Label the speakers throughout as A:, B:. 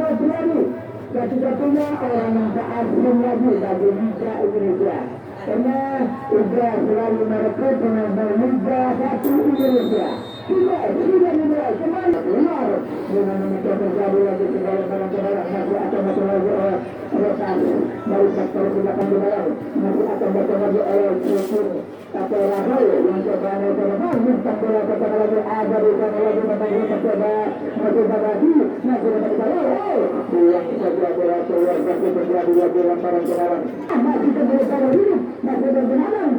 A: terjadi satu-satunya orang yang tak asing lagi bagi Liga Indonesia. Karena Liga selalu merekrut pemain Liga 1 Indonesia. Sudah dimulai kembali keluar dengan demikian terjadi lagi segala barang-barang masih akan masuk lagi oleh rotasi dari sektor tindakan di dalam masih akan masuk lagi oleh struktur atau Rahul yang coba terbang bintang bola kembali lagi ada di sana lagi membangun mencoba masih lagi masih dapat bola buang saja bola keluar masih terjadi lagi lemparan ke dalam masih kembali pada diri masih bergenalan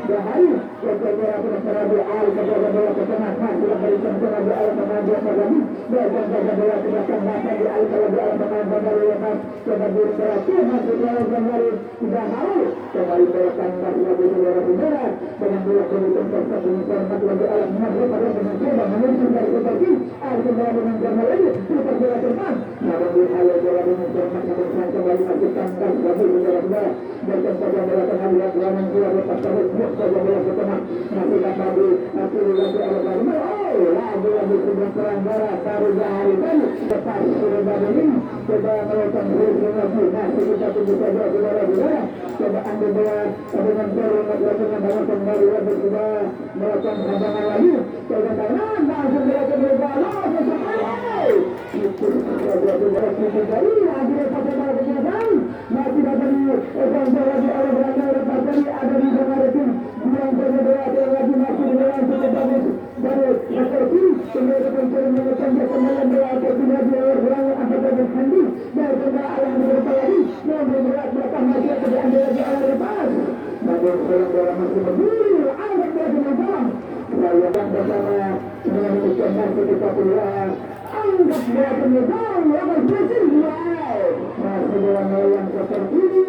A: Bahaya, bola penyerangan al kepada bola ke tengah masih memberikan tenaga al pengajar lagi dan jaga bola ke belakang mata di al kalau al pengajar lepas coba bergerak masih bola kembali tidak mau kembali bola tangkap lagi bola berat dengan bola kemudian tempat menyesuaikan lagi al masih pada mencoba menuju dari seperti al kembali dengan jalan lagi super bola terbang namun di al bola menyesuaikan kembali masih tangkap lagi bola dan saja bola tengah lihat bola bola lepas terus saja bola ke tengah masih dapat lagi lagi sudah terang darah baru hari tadi lepas sudah baru ini coba melakukan review lagi masih kita tunggu saja saudara-saudara coba ambil bola dengan baru melakukan bola kembali lagi sudah melakukan hadangan lagi coba tangan langsung melakukan bola itu saudara-saudara kita dari akhirnya pada bola kemudian masih dapat bola di oleh Belanda lepas tadi ada di tengah tim yang berbeda lagi masih dengan cukup bagus dari sektor kiri kemudian mencari menekan dia kembali bola ke kiri dia berang antara berhenti dan kembali alam berlari yang bergerak belakang masih diambil lagi oleh lepas namun bola masih berdiri angkat bola ke dalam saya dan bersama dengan ujian masih kita keluar angkat bola ke dalam lawan pressing masih bola yang seperti ini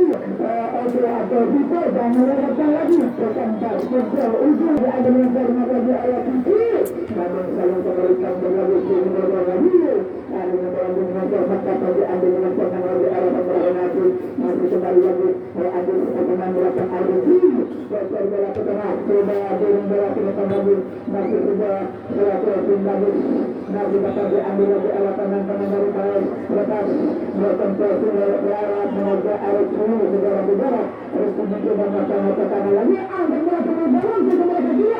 A: atau kita dan melakukan lagi berkembang kontrol ujung ada mencari lagi ayat itu namun saya memberikan berlalu sehingga lagi ada membangun motor maka tadi ada mencari lagi ayat berlalu masih kembali lagi ada sepanjang belakang Ardi besar bola ke tengah coba turun bola ke depan lagi masih sudah bola crossing lagi masih dapat diambil lagi ayat tangan dari kawan lepas melakukan crossing lewat menuju arah sini saudara-saudara harus mencoba mata-mata tangan lagi angkat bola ke dalam kita bola ke kiri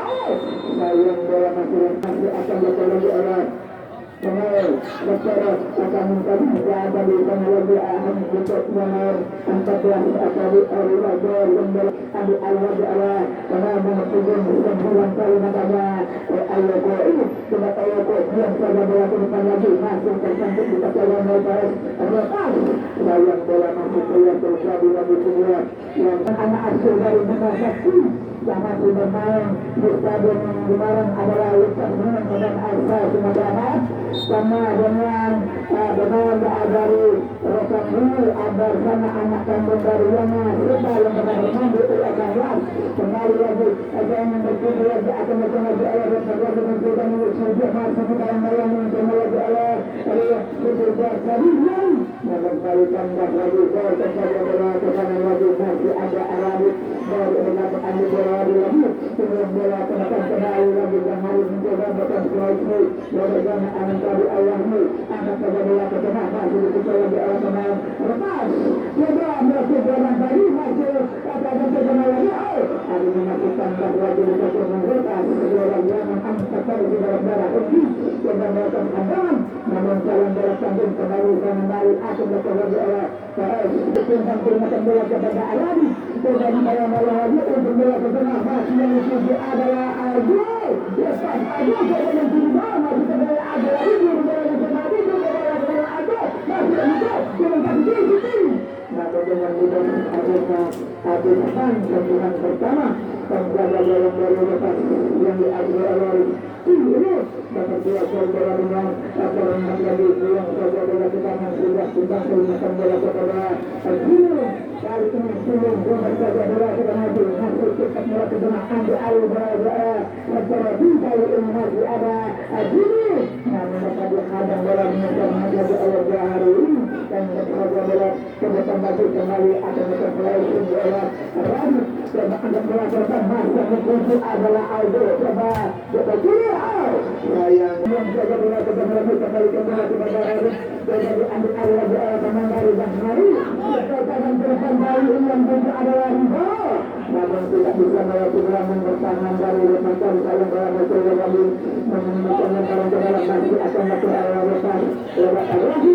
A: sayang bola masih akan dilakukan lagi oleh pemain secara akan mencari ada di sana lagi aham untuk nomor 14 atau di Al-Wajah yang ambil Al-Wajah karena menghubung sembilan kali namanya Al-Wajah ini coba Al-Wajah yang saja bola ke depan lagi masih tercantik di kepala Al-Wajah lepas sayang bola masih keluar terjadi lagi semua yang anak asuh dari nomor 1 yang masih bermain di stadion Semarang adalah Lukas Nunung dan Asa Sumatera sama dengan bermain dari Rosanul ada sama anak kandung dari Yana Sita yang pernah bermain di U18 kembali lagi ada yang berkumpul lagi akan berkumpul lagi oleh Rosanul dengan Sita Nusudih masih di dalam malam yang kembali lagi oleh Sita Sadiyan yang membalikan lagi gol kembali bola ke kanan lagi masih ada Arabik dari mendapat ambil bola lagi sebelum bola kembali lagi yang harus mencoba bukan selalu bagaimana anak tadi ayahmu anak pada bola ke tengah masih dikucai lagi oleh pemain lepas coba melakukan tadi masih katakan kembali lagi ada memastikan bahwa di satu mengretas bola yang angkat tadi di dalam darah ini coba melakukan hadangan namun jalan bola sambung kembali akan melakukan lagi oleh PS tentang peringatan bola kepada Alani coba dibayang-bayang lagi untuk bola ke tengah masih yang dituju adalah Argo lepas Argo coba mencuri bola masih kembali Argo lagi bola ke tengah itu bola ke tengah Argo masih Argo dengan kaki kiri namun dengan mudah akhirnya Adi Hasan sentuhan pertama penjaga bola baru lepas yang diambil oleh ini dapat dua gol bola dengan laporan lagi yang saja bola ke tangan sudah tentang peringatan bola kepada Argo kali ini sebelum bola saja bola ke tengah itu masih cepat bola ke tengah ambil alih bola secara kali ini masih ada Argo namun dapat dihadang bola dengan lagi oleh hari ini akan bola kemudian maju kembali akan mulai bola Rabi coba anda melakukan masa itu adalah Aldo coba kiri sayang yang jaga bola kembali kembali kepada Rabi coba diambil area bola kembali dan mari akan terdepan bayi yang itu adalah Rido namun tidak bisa melakukan bertahan dari lepasan sayang bola mencoba kembali menemukan yang dalam masih akan masuk area lepas lewat lagi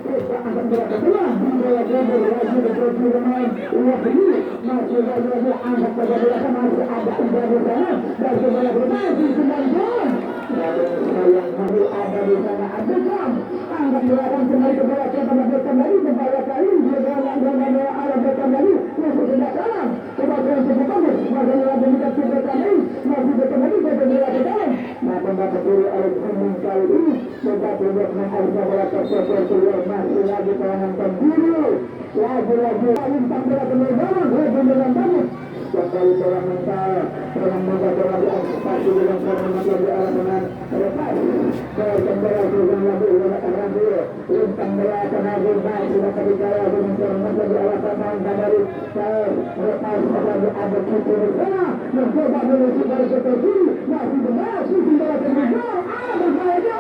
A: kita akan berada pelan bola kabur lagi berarti dengan lagi masih lagi angkat pada bola masih ada udah di sana dan bola bermain kembali yang masih ada di sana ada jam angkat bola kembali ke bola kembali kembali kali dia bola ala kembali masuk ke dalam coba cukup bagus masih lagi dekat ke kembali masih kembali ke bola ke dalam nah pembaca diri oleh kali ini coba buat menghargai bola tersebut keluar masih lagi penonton biru lagi bintang bola penerbangan dengan bagus kembali bola mental dengan mudah bola diantisipasi dengan cara di arah dengan lepas kembali dengan lagi bola ragu bintang bola kena bintang sudah terbicara dengan cara mudah di arah pemain dari lepas lagi ada cukup di sana mencoba menuju dari kiri masih benar bola terbicara berbahaya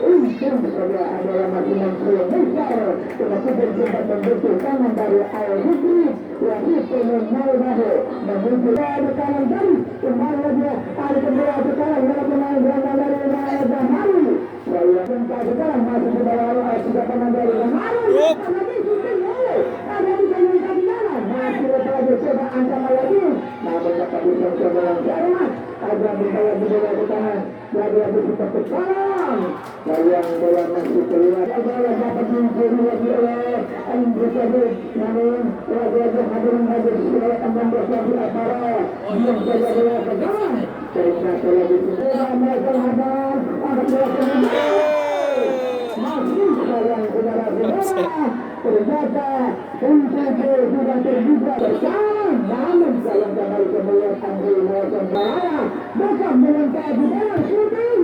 A: untung saja adalah masih mensuruh besar tetapi berjumpa membentuk tangan dari air putri yang itu menawar membentuk dari kanan dari kembali lagi ada kembali ke kanan dalam pemain berangkat dari Raya Zahari saya kembali sekarang masih di bawah sudah pemain dari Zahari lagi syuting ada di kanan jalan masih lagi coba angkat lagi namun dapat dicoba yang jalan ada berbayar di bawah ke kanan lagi kita ke kanan yang bola masih keluar bola dapat mencuri lagi oleh Andri namun lagi hadirin hadir oleh 16 lagi Apara yang jaga bola ke kanan ternyata lagi bola mereka hadar ada bola ke masih sayang saudara-saudara ternyata untuk sudah terbuka berjalan namun sayang kembali kemudian Andri Mohon Baraya bukan melangkah di dalam syuting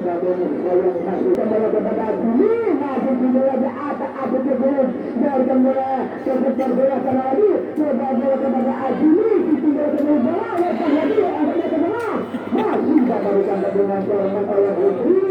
A: namun sayang masih kembali kepada Juli masih bola di atas kebun dari bola keputar bola lagi coba bola kepada Juli itu bola kemudian bola lepas lagi ada ke bola masih kembali dengan jalan oleh Putri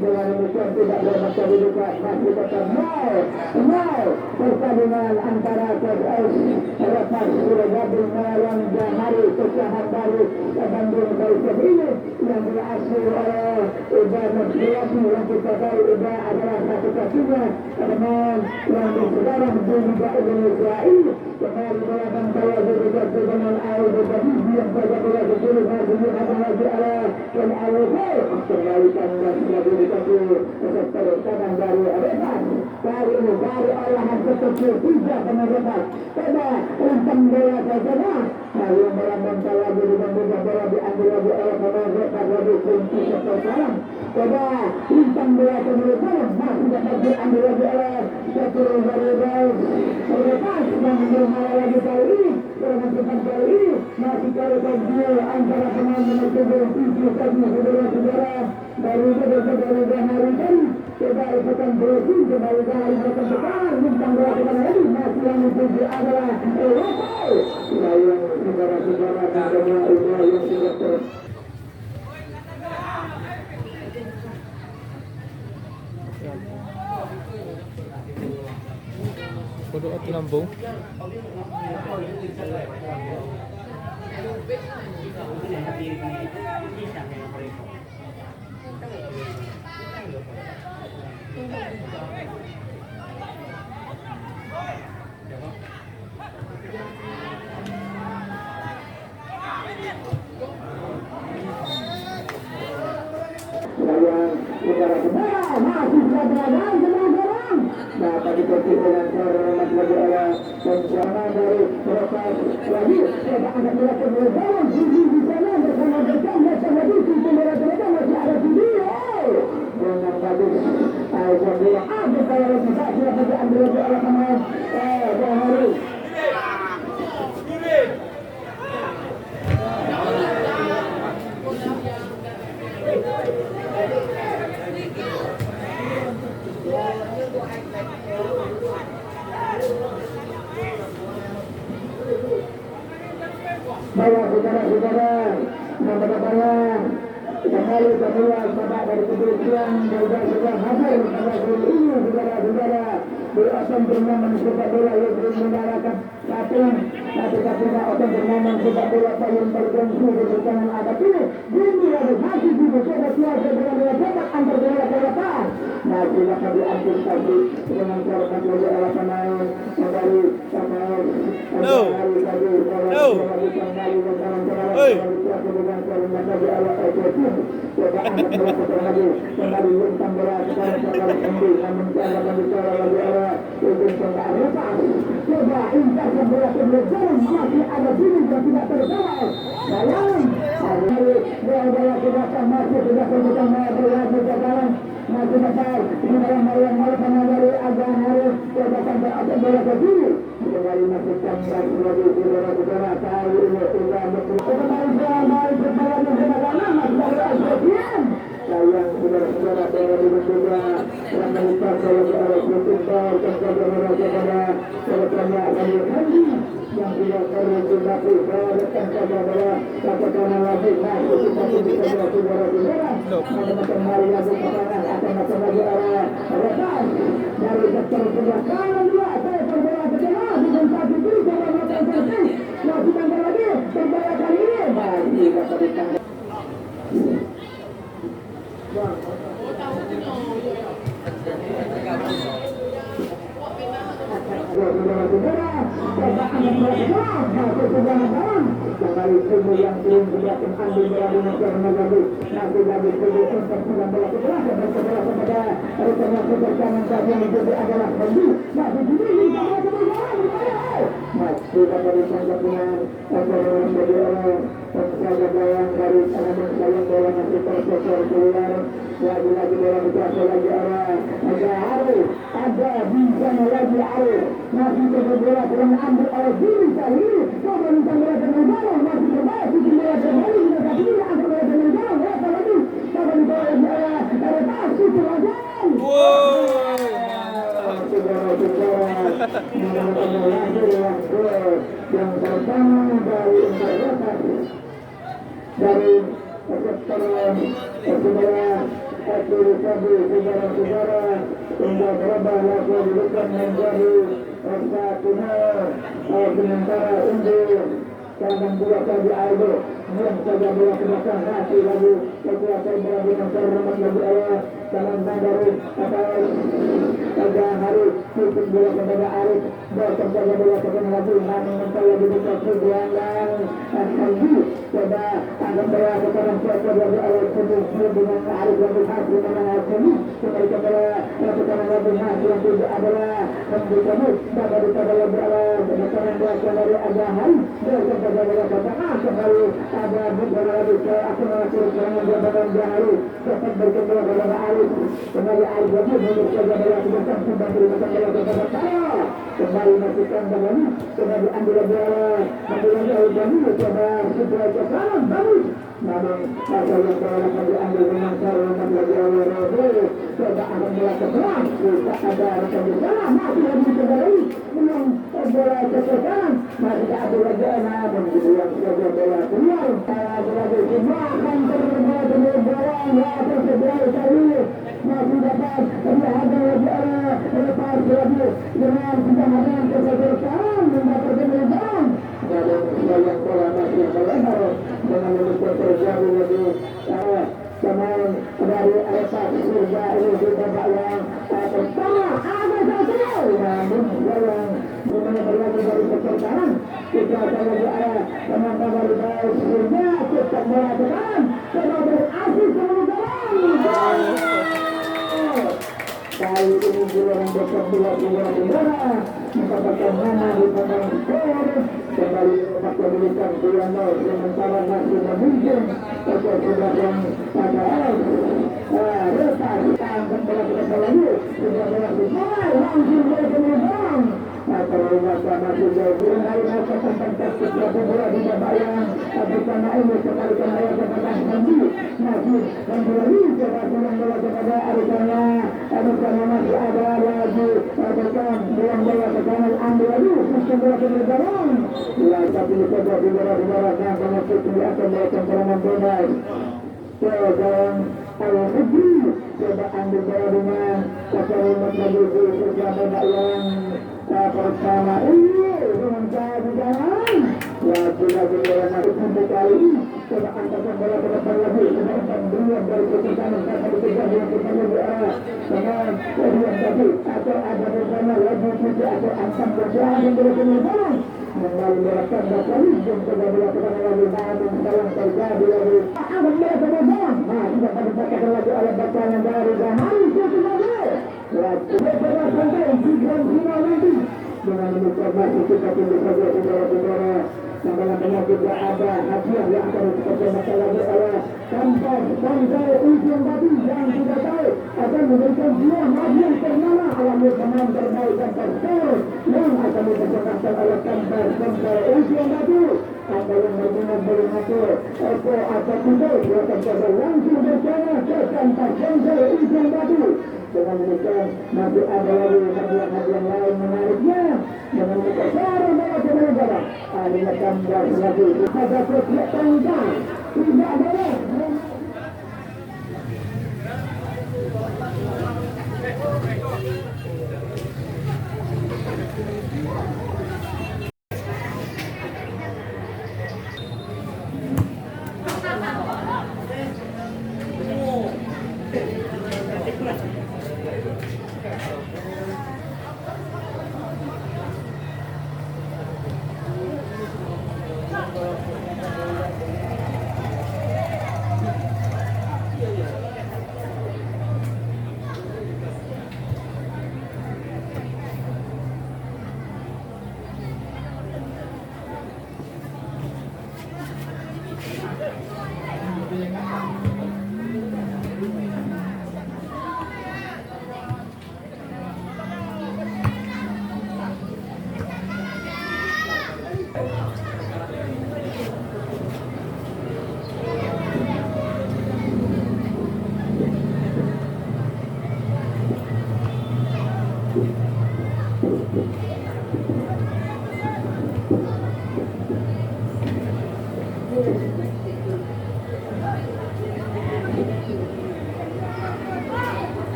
A: dengan demikian tidak bermaksud dibuka masih tetap nol pertandingan antara PSS lepas sudah gabung melawan Jamari Kecahan Baru Bandung Bausat ini yang berhasil oleh Uda Nursiati yang kita tahu Uda adalah satu-satunya teman yang sekarang di Liga Indonesia ini kembali melawan saya juga dengan Al-Badi yang pada bola kecil masih ada lagi ala dan AWP kembalikan lagi dikasih sektor kanan dari Repas kali ini dari olahan kecil 3 penerlepas pada untang bola saja lalu bola mental lagi dengan mudah bola diambil lagi oleh pemain Repas lagi kunci sektor kanan pada untang bola penerlepas masih dapat diambil lagi oleh sektor dari Repas dan bermain lagi kali ini perhatikan kali ini masih kali duel antara pemain nomor 7 saudara-saudara dari hari tadi coba ikutan berhenti kembali dari belakang depan bintang bola kembali lagi masih yang dituju adalah Eropa sayang saudara-saudara dan semua yang sudah terus
B: Kudu ati lambung.
A: masih berada dapat dikunci dengan hormat lagi oleh rencana dari Repas lagi coba anak melakukan lebaran di sana bersama bercanda sama di situ mereka masih ada video dengan bagus saya bilang ada kalau bisa silakan diambil lagi oleh pemain Bahari Bayang kembali kedua babak dari kepolisian sudah hadir pada gol ini saudara-saudara di open turnamen sepak bola yang menyelenggarakan tapi open turnamen sepak bola paling bergengsi di tanah abad ini ini ada masih dibuka tiada dengan dapat antar bola masih akan diantisipasi dengan cara lagi alasan main dari masih besar ini dalam yang dari agak harus coba sampai apa bola ke sini kembali masukkan lagi saudara-saudara tahu ini sudah kembali sayang saudara-saudara dari juga yang melihat kalau harus bertindak kepada selesainya akan dihenti yang tidak perlu dilakukan berikan saja bahwa katakan lagi masuk kita bisa saudara-saudara kembali lagi kepada akan lagi repas dari sektor sebelah kanan juga saya berbela sebelah dengan satu itu jangan melakukan versi masih tambah lagi berbela kali ini masih dapat ditangkap kembali semua yang belum dilakukan ambil dengan karena lagi nanti lagi untuk sedang berlaku kepada rencana keberkanan yang menjadi adalah bagi masih ini masih dapat ditangkap dengan orang menjadi orang penjaga bayang dari tanaman sayang bola masih terpecah keluar lagi-lagi bola berjatuh lagi ada harus ada bisa lagi harus masih bola sedang ambil oleh diri kali ini kalau bola dengan bola masih terbaik di bola kembali dengan kaki ini angkat bola dengan bola berapa lagi kalau bola ada pasti terlalu yang pertama dari saudara-saudara hingga berubah laku dibuka menjadi sementara undur jangan buat lagi air yang saja bola ke belakang hati lagi kekuatan berani memperlemak lagi Allah dalam dari atas saja harus tutup bola kepada Arif dan saja bola kepada lagi namun saya dibuka kebuangan lagi coba akan bola kepada siapa lagi Allah tutup dengan Arif lagi hati menang ini kembali kepada lakukan lagi hati yang tidak adalah memberikan dapat kepada lagi Allah dengan doa dari Abraham dan kepada bola kepada kembali ada beberapa lagi aku melakukan jabatan Jahari dapat berkembang kepada Arif kembali Arif lagi menurut saja bola kepada sudah berikan bola kepada saya kembali masukkan kembali kembali ambil lagi Arif lagi coba sudah ke kanan bagus namun masa yang bola diambil dengan cara lagi Arif coba akan melakukan kita ada rekan di sana masih lagi kembali dengan bola ke kanan masih ada lagi namun yang saja bola keluar berada di belakang terbuat dengan bola atas sebelah kali masih dapat ada lagi lepas lagi dengan kemudian keseluruhan mendapatkan rebound dan yang bola masih melebar dengan membuat terjadi lagi pemain dari atas surga ini di babak yang pertama ada satu namun yang dimana berlaku dari sektor kanan kita akan lagi teman-teman dari bawah surga cepat bola ke kanan coba berhasil kemudian kali ini giliran besok dua saudara mendapatkan nama di pemain skor kembali dapat memberikan 2-0 sementara masih memimpin untuk sudah yang pada repas angkat bola ke lagi sudah bola di bawah langsung bola kemudian atau sama juga hari masa fantastis bola di bayang bersama ini sekali kembali kepada Hamdi masih kembali kepada bola kepada Arisana masih ada lagi bersama bola ke kanan ambil lagi sistem bola ke dalam ya tapi coba di bola dan masuk di akan melakukan serangan bebas dalam Al-Hijri coba ambil bola dengan Kasarimat lagi di perjalanan yang pertama ini dengan cara jalan ya sudah berjalan sampai kali ini coba angkatkan bola ke depan lagi coba angkat duluan dari ketinggalan sampai ketiga dengan kita di arah dengan kedua tadi atau ada bersama lagi kita atau angkat berjalan yang berkelindahan kembali melakukan kali dan coba dilakukan lagi namun dalam terjadi lagi ada bola ke depan tidak pada lagi oleh bacaan dari Gahan itu sebagai ya sudah sampai di grand final nanti dengan informasi kita tunggu saja saudara-saudara sampai juga ada hadiah yang akan dipercayakan lagi oleh sampai ujung tadi yang sudah tahu akan memberikan dua hadiah ternama alami pemain terbaik dan terskor yang akan dipercayakan oleh sampai ujung tadi ada yang benar-benar mengatur apa tidak dia akan langsung bersama ke sampai ujung tadi dengan demikian masih ada lagi hadiah lain menariknya dengan cara melakukan negara ada gambar lagi ada persiapan tidak boleh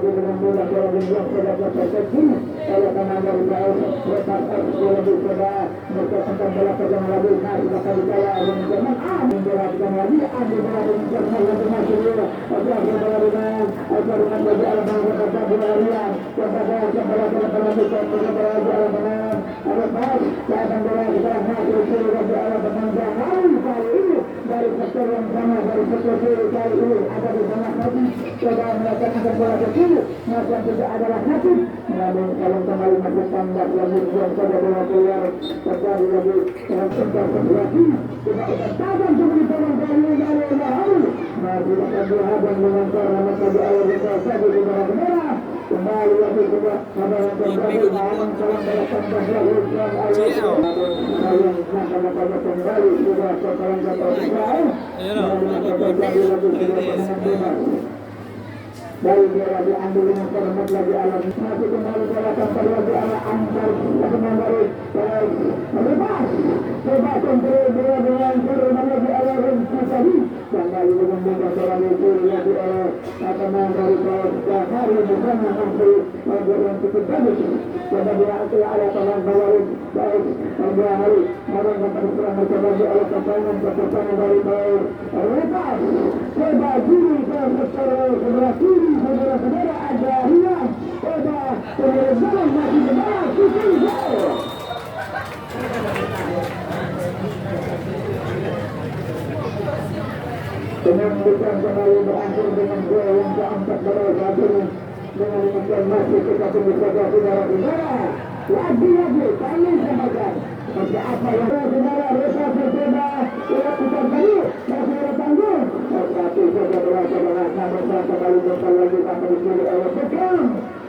A: lagi dengan bola yang sudah persepsi oleh tenaga jauh lepas lebih sudah berkesempatan bola pegang lagi masih bakal dikaya dengan Jerman menjelaskan lagi ambil bola dengan Jerman yang masih bola bola dengan bagi alam kepada bola Rian kepada bola lagi kepada alam lepas dan bola kita masih bagi alam jangan kali ini dari sektor yang sama dari sektor kali ini ada di sana tadi coba melakukan bola kecil maka tidak adalah hati namun kalau kembali masuk tambah lagi yang saja bola keluar terjadi lagi dengan sektor lagi tidak akan tajam seperti tangan dari lalu masih akan berhadang dengan cara maka di awal kita saja di merah kembali lagi juga ada yang kembali namun kalau melakukan lagi yang awal namun maka kembali juga sekarang kata Israel maka terjadi lagi sudah penangan dari dia lagi ambil dengan hormat lagi alam masih kembali bola tanpa lagi ala antar kembali lepas coba kontrol bola dengan hormat lagi ala Rizky tadi kembali dengan bola seorang itu lagi teman dari hari bersama masih yang cukup bagus coba dia ala teman bawah baik dua hari orang dapat serangan kembali ala pertahanan dari bawah lepas coba kiri ke sebelah kiri saudara-saudara ada hilang coba penerbangan masih benar Susi Gol. Penyambutan kembali berakhir dengan gol yang keempat berlaku dengan demikian masih kita tunggu saja saudara-saudara. Lagi-lagi kami sampaikan untuk apa yang saudara Resa bersama dilakukan tadi masih ada tanggung. Tetapi saja berasa dengan nama kembali besar lagi tanpa disuruh oleh Bekam.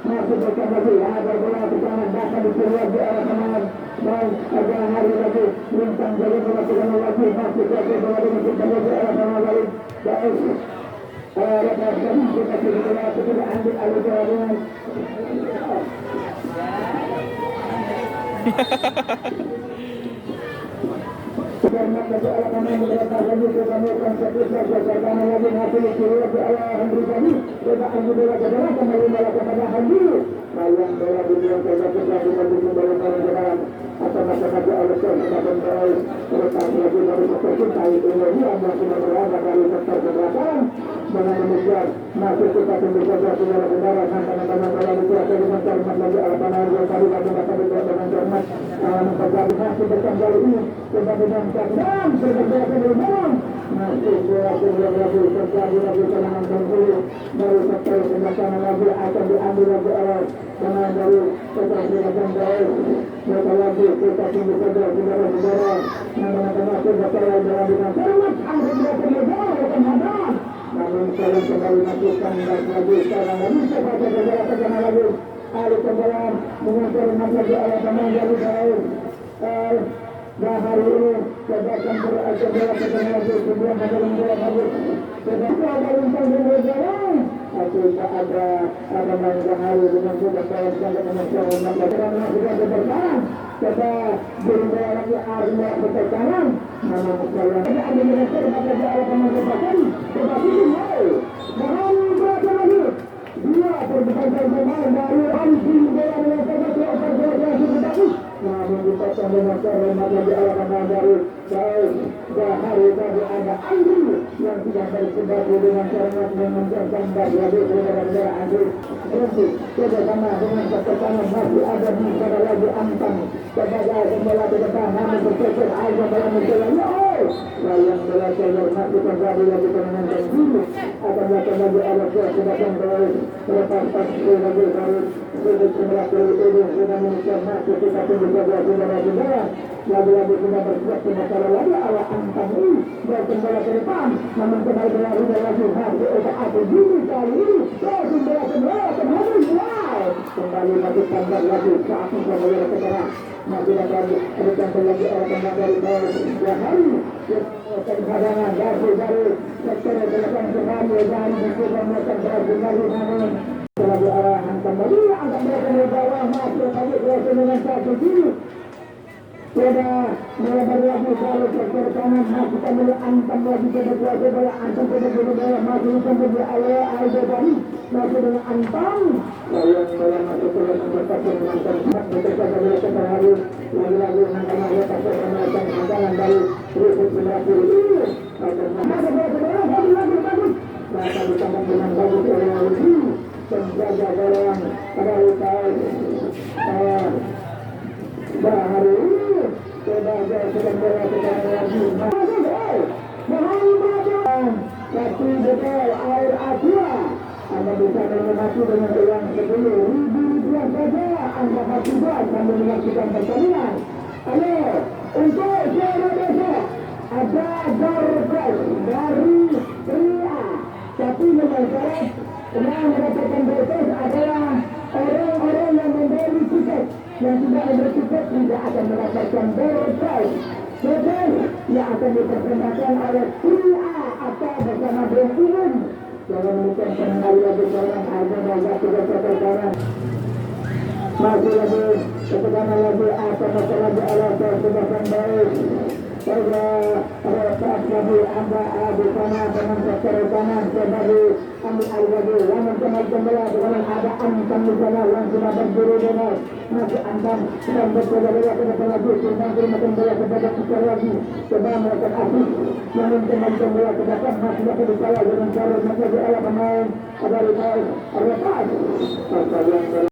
A: Masih Bekam lagi ada bola tekanan dapat disuruh lagi oleh teman dan agak hari lagi bintang jadi melakukan lagi masih saja bola disuruh lagi oleh teman lagi. Baik. Lepas kami kita sudah ambil alih jawaban. Karena bagi Allah kami berlepas lagi kami konsepsi karena lagi hasil kiri bagi Allah Hendri tadi kita ambil bola ke dalam kembali bola kepada Hendri bayang bola di dalam saja kita dibanding bola ke dalam atau masa-masa Allah kita kembali lepas lagi dari seperti kali ini Allah sudah berada dari sektor kebelakang dengan demikian masih kita tunggu saja saudara-saudara sama-sama bola dikuasai dengan cermat lagi Allah panah yang tadi kami dapat dibuat dengan cermat memperbaiki masih berkembali ini dengan dan berbeda dengan masih bola lagi terjadi lagi serangan dahulu dari sektor kebelakang lagi akan diambil lagi oleh pemain dari sektor kebelakang dari mereka lagi kita tunggu saja saudara-saudara nama-nama masih berkembali dengan cermat angkat berkembali dengan namun saya kembali masukkan lagi sekarang lagi saya saudara saudara lagi alih kembali mengajar lagi oleh pemain dari dan hari ini kita akan beraktivitas dengan lagi sebelum menjelang bola habis. Tetapi ada bintang yang berjalan. Apabila ada main hari dengan sudah kawan sangat mengajar melakukan sudah berjalan. Kita beri lagi arma berjalan. Nama saya ada dengan pada jalan pemain tetapi ini bahan berapa lagi? Dia berbicara pemain dari anjing bola yang sangat tetapi namun kita dengan cara lagi alasan dari hari tadi ada anjing yang tidak berkembang dengan cara mengencangkan bagi saudara-saudara anjing untuk kerjasama dengan keterangan masih ada bicara lagi antang sebagai pembola ke depan namun berkecil aja dalam menjalannya yang belajar masih terjadi lagi mengencangkan dulu akan datang lagi ada sedangkan terus lepas pasti lagi harus sudah melakukan itu sudah mengencangkan masih kita tunggu saja saudara-saudara lagi-lagi sudah bersiap masalah lagi ala angkat ini dan kembali ke depan namun kembali berlari lagi hasil otak gini kali ini kembali kembali lagi tambah lagi ke atas kembali ke depan masih akan berkembang lagi oleh pemain dari yang hari kehadangan dari sektor belakang sekali dari mencoba melakukan dari namun lagi arahan kembali angkat mereka dari bawah masih lagi berhasil dengan satu gini sudah mulai berlaku kalau sektor kanan masih kembali antam lagi ke berkuasa bola antam ke bola masih kembali awal ada tadi masih dengan antam yang bola masih terus berkata dengan tempat mereka boleh terharu lagi-lagi angkanya ada pasal penelitian andalan dari berikut berlaku ini ada bola lagi bagus maka ditambah dengan bagus oleh ini penjaga bola yang pada lukas hari ini sebagai pengendara lagi tapi betul air aqua anda bisa menikmati dengan uang 10.000 rupiah saja anda harus sambil menyaksikan pertandingan. Ayo untuk juara besok ada Garfes dari Ria tapi dengan syarat yang mendapatkan Garfes adalah orang-orang yang membeli tiket yang tidak membeli tiket tidak akan mendapatkan Garfes betul yang akan dipersembahkan oleh Ria atau bersama Bung jangan lupa penari lagi seorang harga dan jatuh ke sekolah masih lagi ketika lagi atau lagi Allah berkebaikan baik. Pada saat lagi anda di sana dengan sektor kanan sebagai kami lagi yang mengenal jendela dengan ada antam di sana yang sudah berdiri dengan masih antam sedang berjalan ke lagi sedang bermakan bola kepada kita lagi coba melakukan asik yang mengenal jendela ke depan masih dapat disalah dengan cara masih ada pemain ada rival ada pas